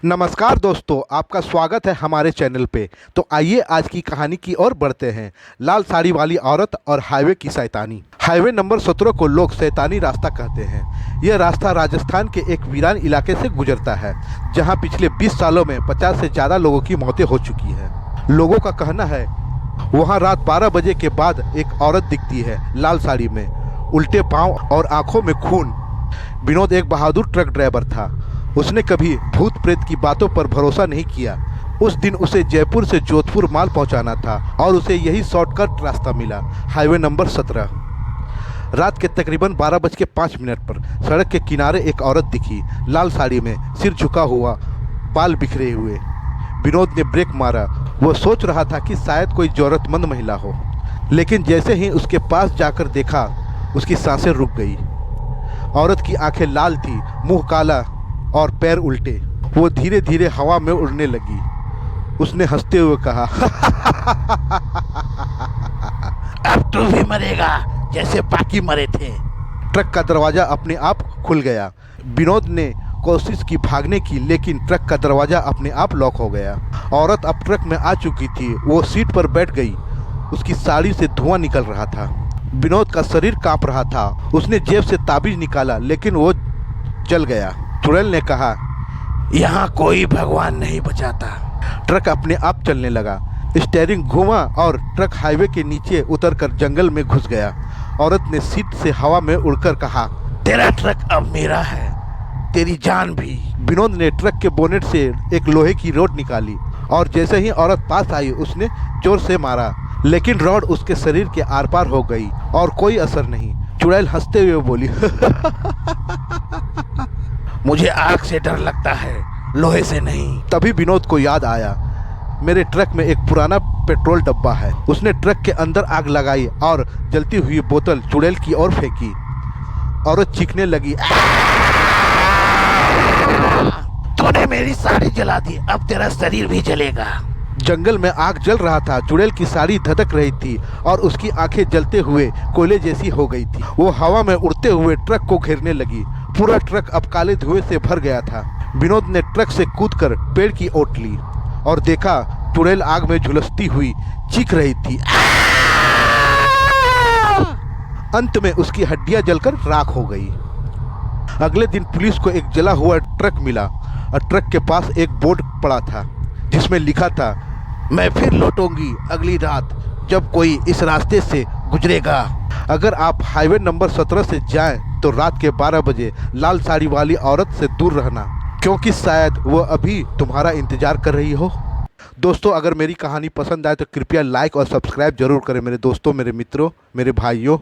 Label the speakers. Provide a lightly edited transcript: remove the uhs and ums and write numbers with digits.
Speaker 1: नमस्कार दोस्तों, आपका स्वागत है हमारे चैनल पे। तो आइए आज की कहानी की ओर बढ़ते हैं। लाल साड़ी वाली औरत और हाईवे की शैतानी। हाईवे नंबर 17 को लोग शैतानी रास्ता कहते हैं। यह रास्ता राजस्थान के एक वीरान इलाके से गुजरता है, जहां पिछले 20 सालों में 50 से ज़्यादा लोगों की मौतें हो चुकी हैं। लोगों का कहना है वहां रात 12 बजे के बाद एक औरत दिखती है, लाल साड़ी में, उल्टे पाँव और आंखों में खून। विनोद एक बहादुर ट्रक ड्राइवर था। उसने कभी भूत प्रेत की बातों पर भरोसा नहीं किया। उस दिन उसे जयपुर से जोधपुर माल पहुंचाना था और उसे यही शॉर्टकट रास्ता मिला, हाईवे नंबर 17। रात के तकरीबन 12:05 पर सड़क के किनारे एक औरत दिखी, लाल साड़ी में, सिर झुका हुआ, बाल बिखरे हुए। विनोद ने ब्रेक मारा। वो सोच रहा था कि शायद कोई जरूरतमंद महिला हो, लेकिन जैसे ही उसके पास जाकर देखा, उसकी सांसें रुक गई। औरत की आंखें लाल थी, मुंह काला और पैर उल्टे। वो धीरे धीरे हवा में उड़ने लगी। उसने हंसते हुए कहा,
Speaker 2: अब तू भी मरेगा जैसे बाकी मरे थे।
Speaker 1: ट्रक का दरवाज़ा अपने आप खुल गया। विनोद ने कोशिश की भागने की, लेकिन ट्रक का दरवाज़ा अपने आप लॉक हो गया। औरत अब ट्रक में आ चुकी थी। वो सीट पर बैठ गई। उसकी साड़ी से धुआं निकल रहा था। विनोद का शरीर कांप रहा था। उसने जेब से ताबीज निकाला, लेकिन वो जल गया। चुड़ैल ने कहा,
Speaker 2: यहाँ कोई भगवान नहीं बचाता।
Speaker 1: ट्रक अपने आप चलने लगा। स्टीयरिंग घुमा और ट्रक हाईवे के नीचे उतरकर जंगल में घुस गया। औरत ने सीट से हवा में उड़कर कहा,
Speaker 2: तेरा ट्रक अब मेरा है, तेरी जान भी।
Speaker 1: विनोद ने ट्रक के बोनेट से एक लोहे की रॉड निकाली और जैसे ही औरत पास आई, उसने जोर से मारा, लेकिन रॉड उसके शरीर के आर पार हो गई और कोई असर नहीं। चुड़ैल हंसते हुए बोली,
Speaker 2: मुझे आग से डर लगता है, लोहे से नहीं।
Speaker 1: तभी विनोद को याद आया, मेरे ट्रक में एक पुराना पेट्रोल डब्बा है। उसने ट्रक के अंदर आग लगाई और जलती हुई बोतल चुड़ैल की ओर फेंकी। औरत चीखने लगी,
Speaker 2: तूने मेरी साड़ी जला दी, अब तेरा शरीर भी जलेगा।
Speaker 1: जंगल में आग जल रहा था। चुड़ैल की साड़ी धधक रही थी और उसकी आंखें जलते हुए कोयले जैसी हो गई थी। वो हवा में उड़ते हुए ट्रक को घेरने लगी। पूरा ट्रक अब काले धुएं से भर गया था। विनोद ने ट्रक से कूदकर पेड़ की ओट ली और देखा, चुड़ैल आग में झुलसती हुई चीख रही थी। अंत में उसकी हड्डियां जलकर राख हो गई। अगले दिन पुलिस को एक जला हुआ ट्रक मिला और ट्रक के पास एक बोर्ड पड़ा था, जिसमें लिखा था,
Speaker 2: मैं फिर लौटूंगी अगली रात जब कोई इस रास्ते से गुजरेगा।
Speaker 1: अगर आप हाईवे नंबर 17 से जाएं तो रात के 12 बजे लाल साड़ी वाली औरत से दूर रहना, क्योंकि शायद वो अभी तुम्हारा इंतजार कर रही हो। दोस्तों, अगर मेरी कहानी पसंद आए तो कृपया लाइक और सब्सक्राइब जरूर करें मेरे दोस्तों, मेरे मित्रों, मेरे भाइयों।